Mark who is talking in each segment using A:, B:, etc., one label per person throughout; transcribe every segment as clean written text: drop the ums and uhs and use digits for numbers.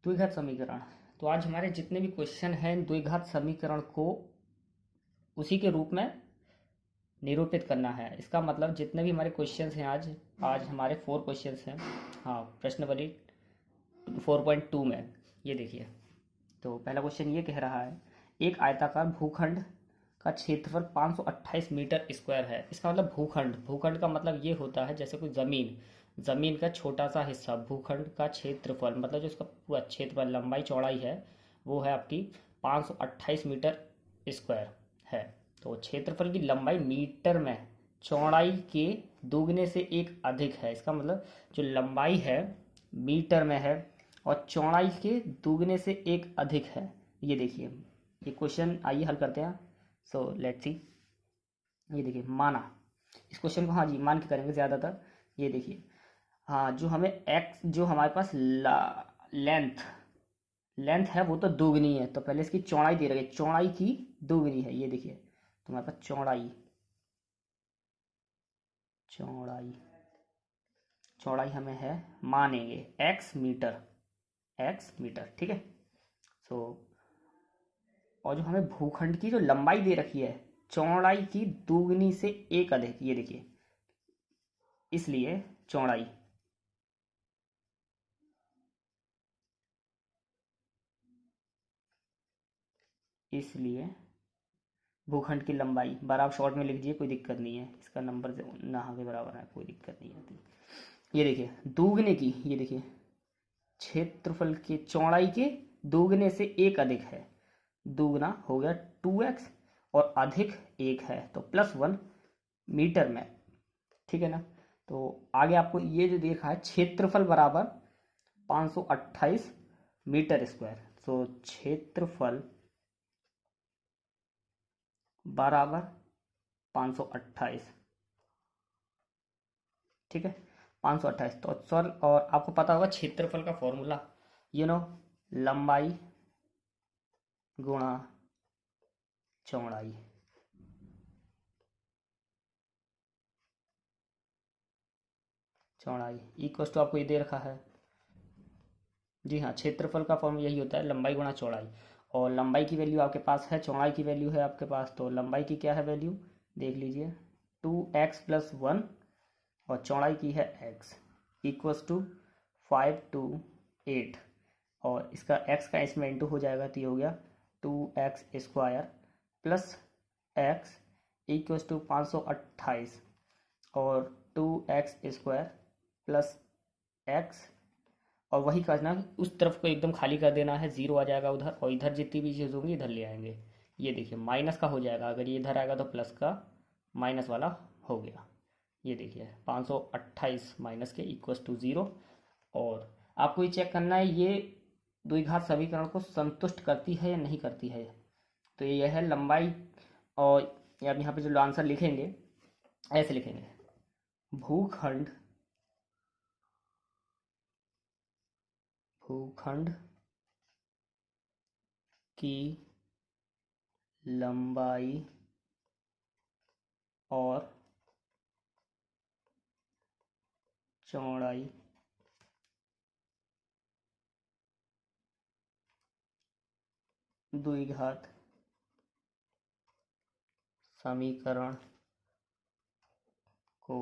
A: द्विघात समीकरण। तो आज हमारे जितने भी क्वेश्चन हैं द्विघात समीकरण को उसी के रूप में निरूपित करना है। इसका मतलब जितने भी हमारे क्वेश्चंस हैं आज आज हमारे 4 क्वेश्चंस हैं। हाँ, प्रश्नावली 4.2 में ये देखिए। तो पहला क्वेश्चन ये कह रहा है, एक आयताकार भूखंड का क्षेत्रफल 528 मीटर स्क्वायर है। इसका मतलब भूखंड, भूखंड का मतलब ये होता है जैसे कोई ज़मीन, ज़मीन का छोटा सा हिस्सा। भूखंड का क्षेत्रफल मतलब जो उसका पूरा क्षेत्रफल, लंबाई चौड़ाई है, वो है आपकी 528 मीटर स्क्वायर है। तो क्षेत्रफल की लंबाई मीटर में चौड़ाई के दोगुने से एक अधिक है। इसका मतलब जो लंबाई है मीटर में है और चौड़ाई के दोगुने से एक अधिक है। ये देखिए, ये क्वेश्चन आइए हल करते हैं। So let's see. ये देखिए, माना, इस क्वेश्चन को हाँ जी मान के करेंगे ज़्यादातर। ये देखिए, हाँ, जो हमें एक्स, जो हमारे पास लेंथ लेंथ है वो तो दोगुनी है, तो पहले इसकी चौड़ाई दे रखी है, चौड़ाई की दोगुनी है। ये देखिए, तो हमारे पास चौड़ाई चौड़ाई चौड़ाई हमें है, मानेंगे एक्स मीटर, ठीक है। सो और जो हमें भूखंड की जो लंबाई दे रखी है चौड़ाई की दोगुनी से एक अधिक। ये देखिए, इसलिए चौड़ाई, इसलिए भूखंड की लंबाई बराबर, शॉर्ट में लिख दीजिए, कोई दिक्कत नहीं है, इसका नंबर ना के बराबर है, कोई दिक्कत नहीं आती। ये देखिए, दोगुने की, ये देखिए, क्षेत्रफल के चौड़ाई के दोगुने से एक अधिक है। दोगुना हो गया 2x और अधिक एक है तो +1 मीटर में, ठीक है ना। तो आगे आपको ये जो देखा है, क्षेत्रफल बराबर 528 मीटर स्क्वायर। तो क्षेत्रफल बराबर 528, ठीक है, 528। तो सर, और आपको पता होगा क्षेत्रफल का फॉर्मूला, यू नो, लंबाई गुणा चौड़ाई। चौड़ाई इक्वस टू आपको ये दे रखा है। जी हाँ, क्षेत्रफल का फॉर्म यही होता है, लंबाई गुणा चौड़ाई। और लंबाई की वैल्यू आपके पास है, चौड़ाई की वैल्यू है आपके पास। तो लंबाई की क्या है वैल्यू, देख लीजिए, 2x+1 और चौड़ाई की है x, इक्वस टू 528। और इसका x का इसमें इंटू हो जाएगा, तो ये हो गया 2x² plus x equals to 528 और 2x² प्लस x। और वही करना, उस तरफ को एकदम खाली कर देना है, ज़ीरो आ जाएगा उधर, और इधर जितनी भी चीज़ होंगी इधर ले आएंगे। ये देखिए, माइनस का हो जाएगा, अगर ये इधर आएगा तो प्लस का माइनस वाला हो गया। ये देखिए, 528 माइनस के इक्वस टू 0। और आपको ये चेक करना है ये द्विघात समीकरण को संतुष्ट करती है या नहीं करती है। तो ये है लंबाई, और यहाँ पे जो आंसर लिखेंगे ऐसे लिखेंगे, भूखंड भूखंड की लंबाई और चौड़ाई द्विघात समीकरण को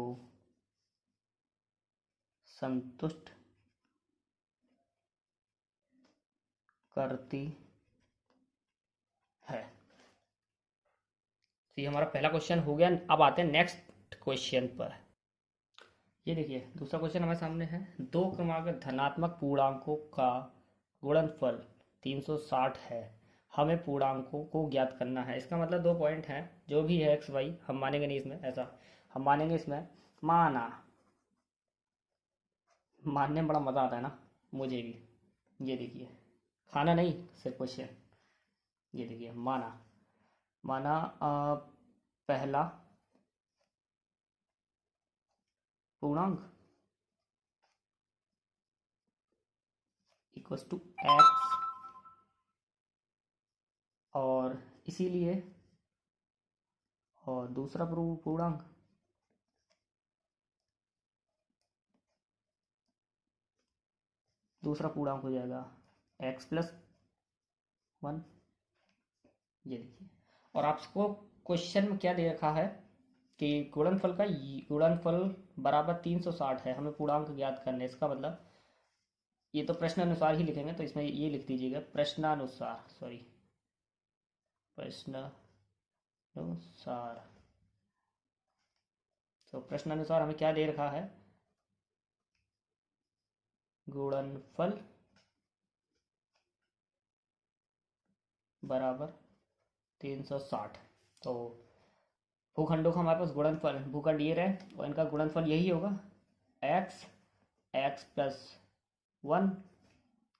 A: संतुष्ट करती है। तो ये हमारा पहला क्वेश्चन हो गया। अब आते हैं नेक्स्ट क्वेश्चन पर। ये देखिए, दूसरा क्वेश्चन हमारे सामने है, दो क्रमांक धनात्मक पूर्णांकों का गुणनफल 360 है, हमें पूर्णांकों को ज्ञात करना है। इसका मतलब 2 पॉइंट हैं, जो भी है एक्स वाई, हम मानेंगे नहीं इसमें, ऐसा हम मानेंगे इसमें, माना, मानने में बड़ा मज़ा आता है ना, मुझे भी। ये देखिए, खाना नहीं, सिर्फ क्वेश्चन। ये देखिए, माना माना पहला पूर्णांक इक्वस टू एक्स, और इसीलिए, और दूसरा पूर्णांक हो जाएगा x+1, ये देखिए। और आपको क्वेश्चन में क्या दे रखा है कि गुणनफल का गुणनफल बराबर 360 है, हमें पूर्णांक ज्ञात करने। इसका मतलब ये तो प्रश्नानुसार ही लिखेंगे, तो इसमें ये लिख दीजिएगा प्रश्नानुसार, सॉरी प्रश्नानुसार। तो प्रश्नानुसार हमें क्या दे रखा है, गुणनफल बराबर 360। तो भूखंडों का हमारे पास गुणनफल, भूखंड ये रहे और इनका गुणनफल यही होगा, x+1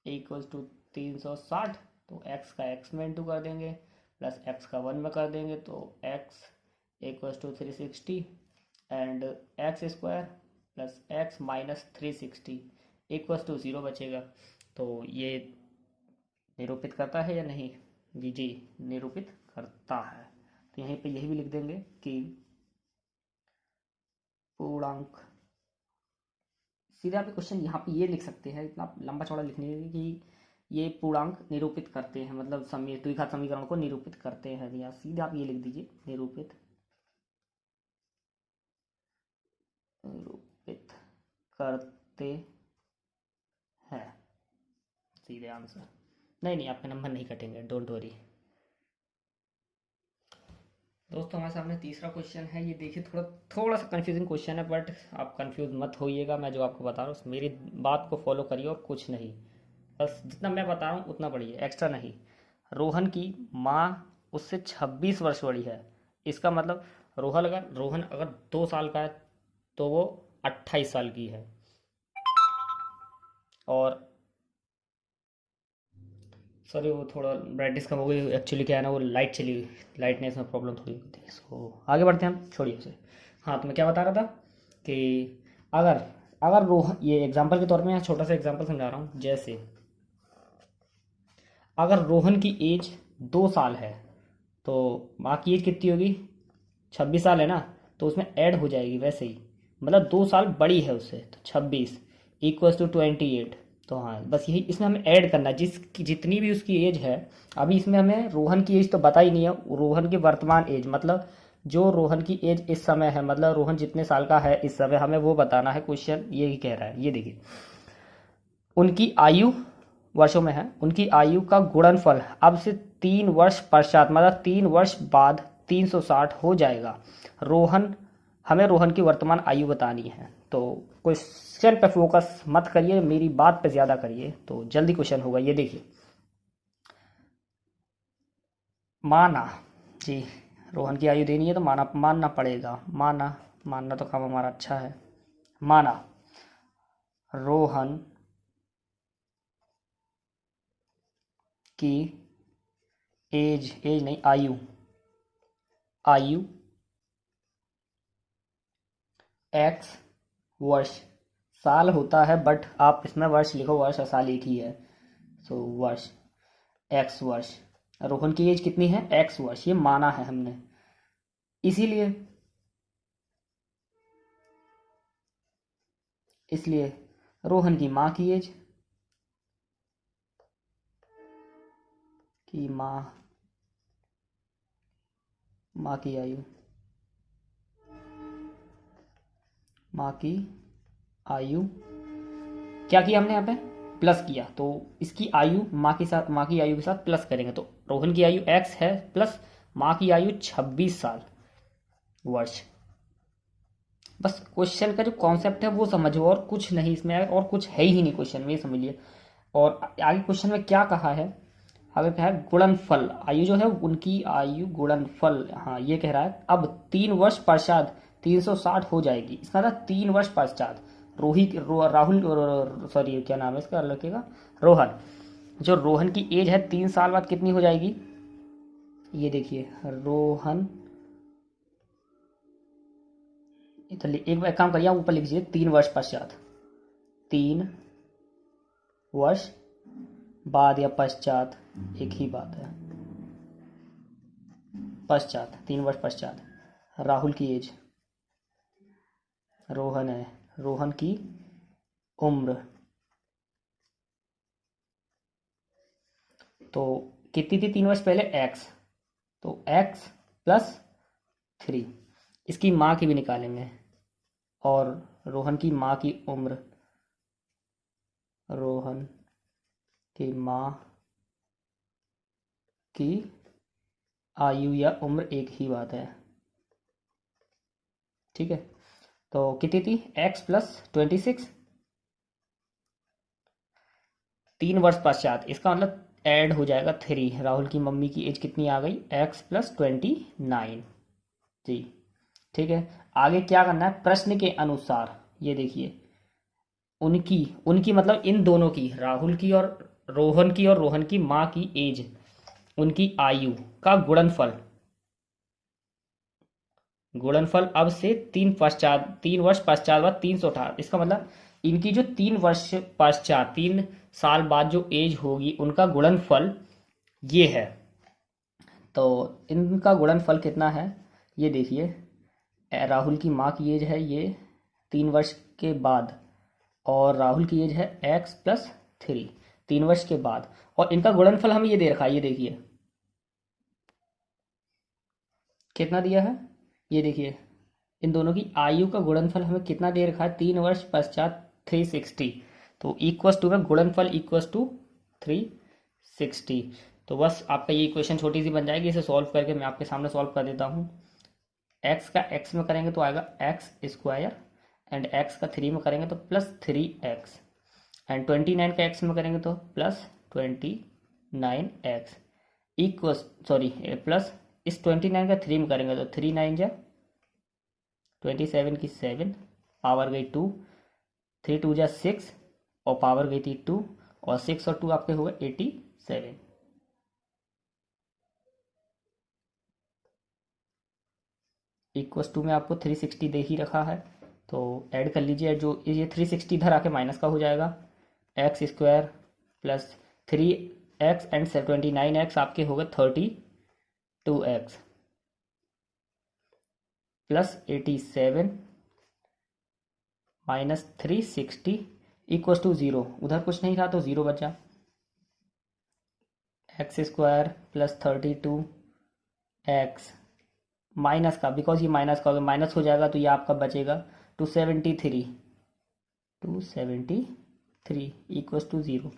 A: इक्वल्स टू 360। तो x का x में इंटू कर देंगे प्लस x का 1 में कर देंगे, तो x equals to 360 and x² plus x minus 360 equals to 0 बचेगा। तो ये निरूपित करता है या नहीं? जी निरूपित करता है। तो यहीं पे यही भी लिख देंगे कि पूर्णांक, सीधे आप क्वेश्चन यहाँ पे ये लिख सकते हैं, इतना लंबा चौड़ा लिखने कि ये पूर्णांक निरूपित करते हैं, मतलब द्विघात समीकरण को निरूपित करते हैं। या सीधे आप ये लिख दीजिए निरूपित करते हैं, सीधे आंसर। नहीं आपके नंबर नहीं कटेंगे, डोंट वरी। दोस्तों हमारे सामने तीसरा क्वेश्चन है, ये देखिए थोड़ा सा कंफ्यूजिंग क्वेश्चन है, बट आप कंफ्यूज मत होइएगा। मैं जो आपको बता रहा हूँ मेरी बात को फॉलो करिए और कुछ नहीं, बस जितना मैं बता रहा हूँ उतना पढ़िए, एक्स्ट्रा नहीं। रोहन की माँ उससे 26 वर्ष बड़ी है। इसका मतलब रोहन अगर 2 साल का है तो वो 28 साल की है। और सॉरी वो थोड़ा ब्राइटनेस कम हो गई, एक्चुअली क्या है ना, वो लाइट चली गई, लाइटनेस में प्रॉब्लम थोड़ी होती है। सो आगे बढ़ते हैं हम, छोड़िए उसे। हाँ तो मैं क्या बता रहा था कि अगर अगर रोहन, ये एग्जांपल के तौर पे मैं छोटा सा एग्जांपल समझा रहा हूँ। जैसे अगर रोहन की एज 2 साल है तो माँ की एज कितनी होगी? 26 साल है ना, तो उसमें ऐड हो जाएगी वैसे ही, मतलब 2 साल बड़ी है उससे, तो 26 इक्वल्स टू 28। तो हाँ बस यही इसमें हमें ऐड करना है, जिसकी जितनी भी उसकी एज है। अभी इसमें हमें रोहन की एज तो पता ही नहीं है, रोहन की वर्तमान एज, मतलब जो रोहन की एज इस समय है, मतलब रोहन जितने साल का है इस समय, हमें वो बताना है। क्वेश्चन यही कह रहा है, ये देखिए उनकी आयु वर्षों में है, उनकी आयु का गुणनफल अब से 3 वर्ष पश्चात, मतलब 3 वर्ष बाद 360 हो जाएगा। हमें रोहन की वर्तमान आयु बतानी है। तो क्वेश्चन पे फोकस मत करिए, मेरी बात पे ज़्यादा करिए, तो जल्दी क्वेश्चन होगा। ये देखिए, माना जी रोहन की आयु देनी है तो मानना पड़ेगा, मानना तो काम हमारा अच्छा है। माना रोहन की एज नहीं, आयु x वर्ष, साल होता है बट आप इसमें वर्ष लिखो, वर्ष और साल एक ही है। सो वर्ष, x वर्ष। रोहन की एज कितनी है? x वर्ष, ये माना है हमने, इसलिए रोहन की माँ की एज, की माँ की आयु, माँ की आयु क्या किया हमने यहाँ पे? प्लस किया, तो इसकी आयु माँ की आयु के साथ प्लस करेंगे, तो रोहन की आयु x है प्लस माँ की आयु 26 साल वर्ष। बस क्वेश्चन का जो कॉन्सेप्ट है वो समझो, और कुछ नहीं इसमें, और कुछ है ही नहीं क्वेश्चन में, ये समझिए। और आगे क्वेश्चन में क्या कहा है, आगे क्या है, गुणनफल, आयु जो है उनकी आयु गुणनफल, हाँ ये कह रहा है अब 3 वर्ष पश्चात 360 हो जाएगी। इसका था 3 वर्ष पश्चात। राहुल, सॉरी क्या नाम है इसका लड़के का, रोहन, जो रोहन की एज है 3 साल बाद कितनी हो जाएगी? ये देखिए रोहन, तो एक बार काम करिए, ऊपर लिख दीजिए 3 वर्ष पश्चात, 3 वर्ष बाद या पश्चात एक ही बात है, पश्चात 3 वर्ष पश्चात राहुल की एज, रोहन है, रोहन की उम्र तो कितनी थी 3 वर्ष पहले? एक्स, तो एक्स प्लस 3। इसकी माँ की भी निकालेंगे, और रोहन की माँ की उम्र, रोहन की माँ की आयु या उम्र एक ही बात है, ठीक है। तो कितनी थी? एक्स प्लस 26, 3 वर्ष पश्चात, इसका मतलब ऐड हो जाएगा 3। राहुल की मम्मी की एज कितनी आ गई? एक्स प्लस 29 जी, ठीक है। आगे क्या करना है प्रश्न के अनुसार, ये देखिए, उनकी उनकी मतलब इन दोनों की, राहुल की और रोहन की माँ की एज, उनकी आयु का गुणनफल अब से 3 वर्ष पश्चात बाद 318, इसका मतलब इनकी जो 3 वर्ष पश्चात 3 साल बाद जो एज होगी उनका गुणनफल ये है। तो इनका गुणनफल कितना है ये देखिए, राहुल की माँ की एज है ये 3 वर्ष के बाद, और राहुल की एज है एक्स प्लस 3, 3 वर्ष के बाद, और इनका गुणनफल हमें ये दे रखा है, ये देखिए कितना दिया है, ये देखिए इन दोनों की आयु का गुणनफल हमें कितना दे रखा है? 3 वर्ष पश्चात 360, तो इक्वस टू में गुणनफल इक्वस टू 360। तो बस आपका ये इक्वेशन छोटी सी बन जाएगी, इसे सॉल्व करके मैं आपके सामने सॉल्व कर देता हूँ। एक्स का एक्स में करेंगे तो आएगा एक्स स्क्वायर, एंड एक्स का 3 में करेंगे तो प्लस 3x, एंड 29 का एक्स में करेंगे तो plus 29x equals, sorry plus, इस 29 का 3 में करेंगे तो 3 9 जा 27 की 7, पावर गई 2, 3 2 जा 6, और पावर गई थी 2, और 6 और 2 आपके हो गए 87। इक्वस टू में आपको 360 दे ही रखा है, तो ऐड कर लीजिए, जो ये 360 इधर आके माइनस का हो जाएगा, x square plus 3x and 29x आपके हो गए 32x plus 87 minus 360 equals to 0, उधर कुछ नहीं था तो 0 बचा, x square plus 32x minus का, बिकॉज ये माइनस का होगा, माइनस हो जाएगा तो ये आपका बचेगा 273 इक्वस टू 0।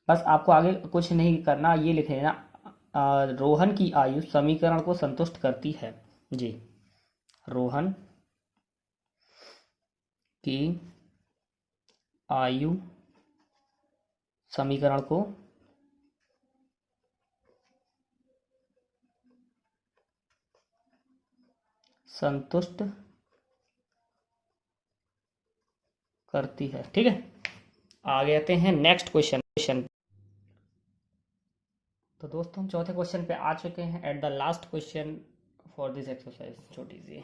A: बस आपको आगे कुछ नहीं करना, ये लिख लेना, रोहन की आयु समीकरण को संतुष्ट करती है जी, रोहन की आयु समीकरण को संतुष्ट करती है, ठीक है। आगे आते हैं नेक्स्ट क्वेश्चन। तो दोस्तों हम चौथे क्वेश्चन पे आ चुके हैं, at the last question for this exercise, छोटी सी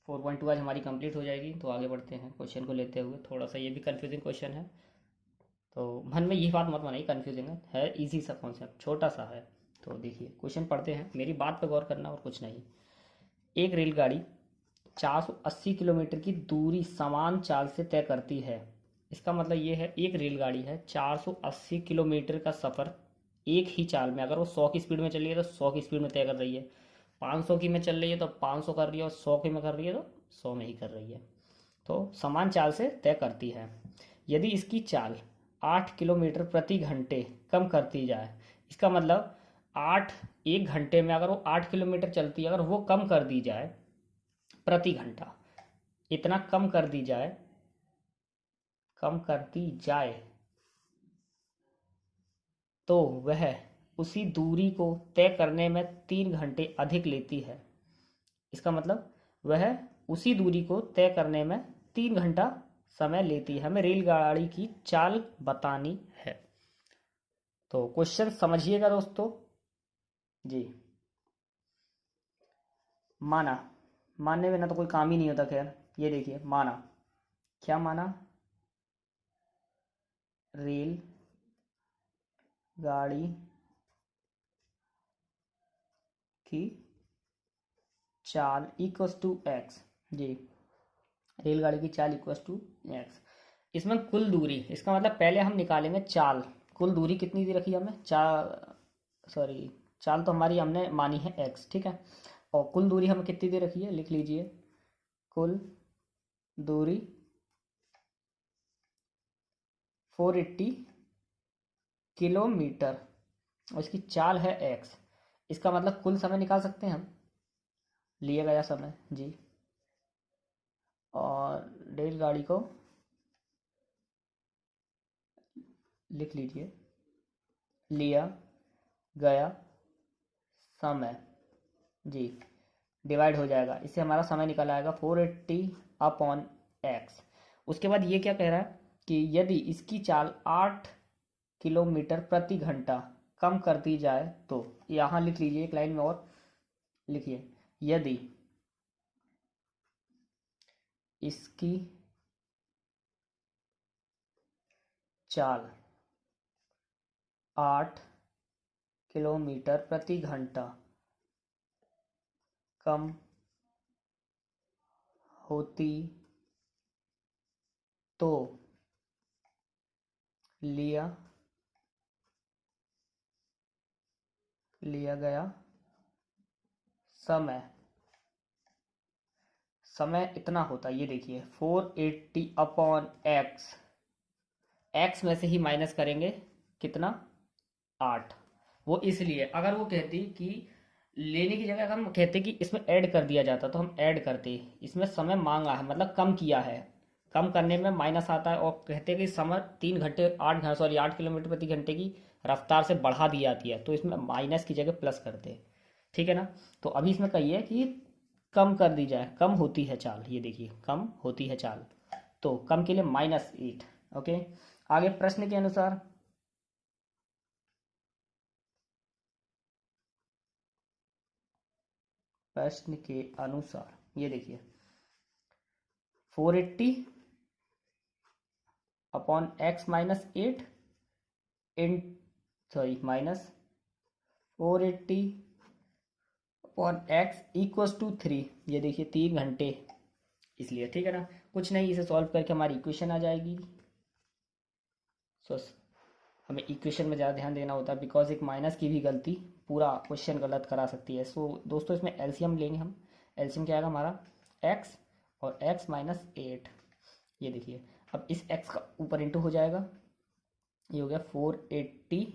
A: 4.2 आज हमारी कंप्लीट हो जाएगी। तो आगे बढ़ते हैं क्वेश्चन को लेते हुए, थोड़ा सा ये भी कंफ्यूजिंग क्वेश्चन है, तो मन में ये बात मत बनाइए कंफ्यूजिंग है इजी सा कॉन्सेप्ट, छोटा सा है। तो देखिए क्वेश्चन पढ़ते हैं, मेरी बात पर गौर करना और कुछ नहीं। एक रेलगाड़ी 480 किलोमीटर की दूरी समान चाल से तय करती है, इसका मतलब ये है एक रेलगाड़ी है 480 किलोमीटर का सफ़र एक ही चाल में, अगर वो 100 की स्पीड में चल रही है तो 100 की स्पीड में तय कर रही है, 500 की में चल रही है तो 500 कर रही है, और 100 की में कर रही है तो 100 में ही कर रही है, तो समान चाल से तय करती है। यदि इसकी चाल 8 किलोमीटर प्रति घंटे कम करती जाए, इसका मतलब 1 घंटे में अगर वो 8 किलोमीटर चलती है, अगर वो कम कर दी जाए प्रति घंटा, इतना कम कर दी जाए, तो वह उसी दूरी को तय करने में 3 घंटे अधिक लेती है। इसका मतलब वह उसी दूरी को तय करने में 3 घंटा समय लेती है, हमें रेलगाड़ी की चाल बतानी है। तो क्वेश्चन समझिएगा दोस्तों जी। मानने में ना तो कोई काम ही नहीं होता, खैर ये देखिए, माना, क्या माना? रेल गाड़ी की चाल इक्वस टू एक्स जी, रेलगाड़ी की चाल इक्वस टू एक्स, इसमें कुल दूरी, इसका मतलब पहले हम निकालेंगे चाल कुल दूरी कितनी दी रखी है हमें, सॉरी चाल तो हमारी हमने मानी है x, ठीक है। और कुल दूरी हमें कितनी दे रखी है, लिख लीजिए कुल दूरी 480 किलोमीटर और इसकी चाल है x। इसका मतलब कुल समय निकाल सकते हैं हम, लिया गया समय जी। और रेलगाड़ी को लिख लीजिए लिया गया समय जी, डिवाइड हो जाएगा, इससे हमारा समय निकल आएगा 480 अपॉन एक्स। उसके बाद ये क्या कह रहा है कि यदि इसकी चाल 8 किलोमीटर प्रति घंटा कम कर दी जाए तो, यहाँ लिख लीजिए एक लाइन में और लिखिए, यदि इसकी चाल 8 किलोमीटर प्रति घंटा कम होती तो लिया गया समय इतना होता है। ये देखिए 480 अपॉन एक्स, एक्स में से ही माइनस करेंगे कितना, 8। वो इसलिए अगर वो कहती कि लेने की जगह अगर हम कहते कि इसमें ऐड कर दिया जाता तो हम ऐड करते, इसमें समय मांगा है मतलब कम किया है, कम करने में माइनस आता है, और कहते कि समय 3 घंटे 8 सॉरी 8 किलोमीटर प्रति घंटे की रफ्तार से बढ़ा दी जाती है, तो इसमें माइनस की जगह प्लस करते, ठीक है ना। तो अभी इसमें कहिए कि कम कर दी जाए, कम होती है चाल, ये देखिए कम होती है चाल, तो कम के लिए -8। ओके, आगे प्रश्न के अनुसार ये देखिए 480 अपॉन एक्स -8 इन sorry minus 480 upon x equals to 3, ये देखिए 3 घंटे, इसलिए ठीक है ना। कुछ नहीं, इसे सॉल्व करके हमारी इक्वेशन आ जाएगी। सो हमें इक्वेशन में ज़्यादा ध्यान देना होता है, बिकॉज एक माइनस की भी गलती पूरा क्वेश्चन गलत करा सकती है। सो दोस्तों इसमें एलसीएम लेंगे हम, एलसीएम क्या आएगा हमारा x और x -8, ये देखिए अब इस x का ऊपर इंटू हो जाएगा, ये हो गया 480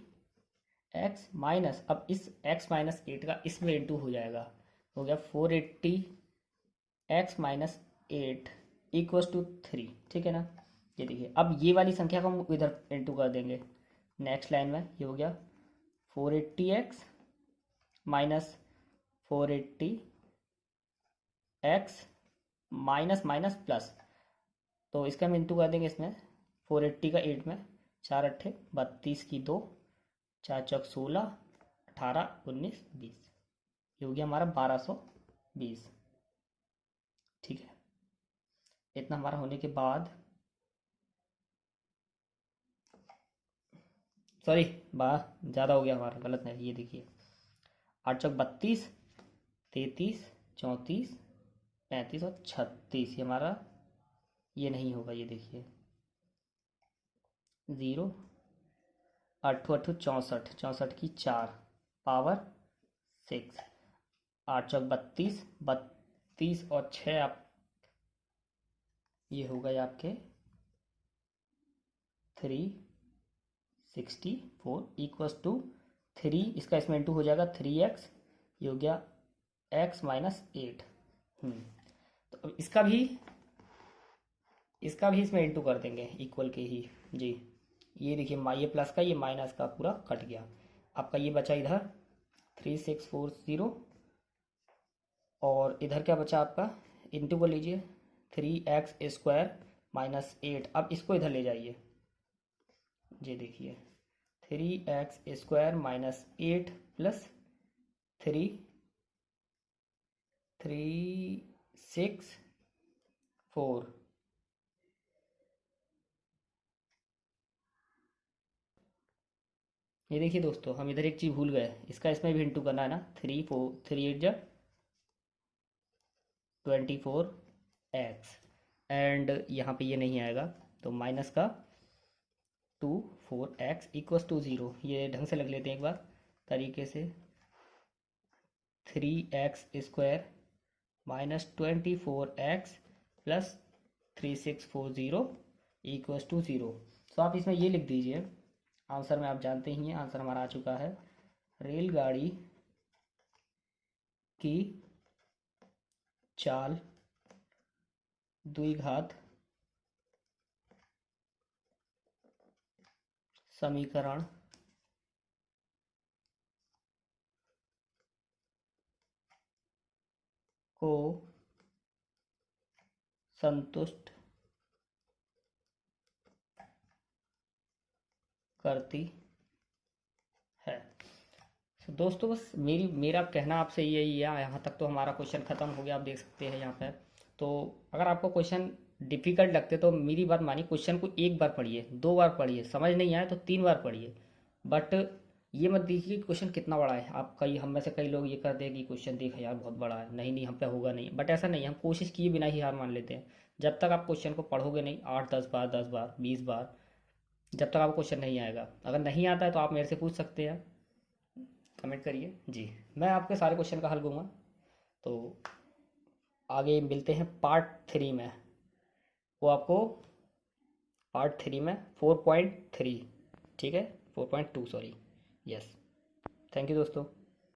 A: x माइनस, अब इस x -8 का इसमें इंटू हो जाएगा, हो गया 480 x -8 इक्वल्स टू 3, ठीक है ना। ये देखिए अब ये वाली संख्या को हम इधर इंटू कर देंगे नेक्स्ट लाइन में, ये हो गया 480x minus 480x minus minus plus, तो इसका हम इंटू कर देंगे इसमें 480 का 8 में, 4 अट्ठे 32 की 2, 4 चौक 16, 18 19 20, ये हो गया हमारा 1220, ठीक है। इतना हमारा होने के बाद सॉरी ज़्यादा हो गया हमारा, गलत है, ये देखिए 8 चौक 32, 33 34 35 और 36, ये हमारा ये नहीं होगा, ये देखिए 0 8 8 64, 64 की 4 पावर 6, 8 चौक 32, 32 और 6 आप ये हो गए आपके 364 इक्वल्स टू 3, इसका इसमें इंटू हो जाएगा 3x, ये हो गया x -8। तो अब इसका भी इसमें इंटू कर देंगे इक्वल के ही जी, ये देखिए ये प्लस का ये माइनस का पूरा कट गया, आपका ये बचा इधर 3640, और इधर क्या बचा आपका, इंटू को लीजिए 3x² -8, अब इसको इधर ले जाइए, ये देखिए 3x² -8 प्लस 364, ये देखिए दोस्तों हम इधर एक चीज़ भूल गए, इसका इसमें भी इंटू करना है ना, 3 8 24x, एंड यहाँ पे ये नहीं आएगा तो माइनस का 2 4x इक्वस टू 0, ये ढंग से लग लेते हैं एक बार तरीके से। 3x² minus 24x plus 3640 equals to 0। तो आप इसमें ये लिख दीजिए, आंसर में आप जानते ही हैं, आंसर हमारा आ चुका है। रेलगाड़ी की चाल द्विघात समीकरण को संतुष्ट करती है। तो दोस्तों बस मेरा कहना आपसे यही है। यहाँ तक तो हमारा क्वेश्चन ख़त्म हो गया, आप देख सकते हैं यहाँ पर। तो अगर आपको क्वेश्चन डिफ़िकल्ट लगते तो मेरी बात मानिए, क्वेश्चन को एक बार पढ़िए, 2 बार पढ़िए, समझ नहीं आए तो 3 बार पढ़िए। बट ये मत देखिए कि क्वेश्चन कितना बड़ा है। आप कई हम में से कई लोग ये कर दें कि क्वेश्चन देख यार बहुत बड़ा है, नहीं नहीं हम पे होगा नहीं। बट ऐसा नहीं है, हम कोशिश किए बिना ही हार मान लेते हैं। जब तक आप क्वेश्चन को पढ़ोगे नहीं 8-10 बार, 10 बार, 20 बार, जब तक आपको क्वेश्चन नहीं आएगा। अगर नहीं आता है तो आप मेरे से पूछ सकते हैं, कमेंट करिए जी, मैं आपके सारे क्वेश्चन का हल दूंगा। तो आगे मिलते हैं पार्ट 3 में। वो आपको पार्ट 3 में 4.3, ठीक है, 4.2 सॉरी, यस। थैंक यू दोस्तों।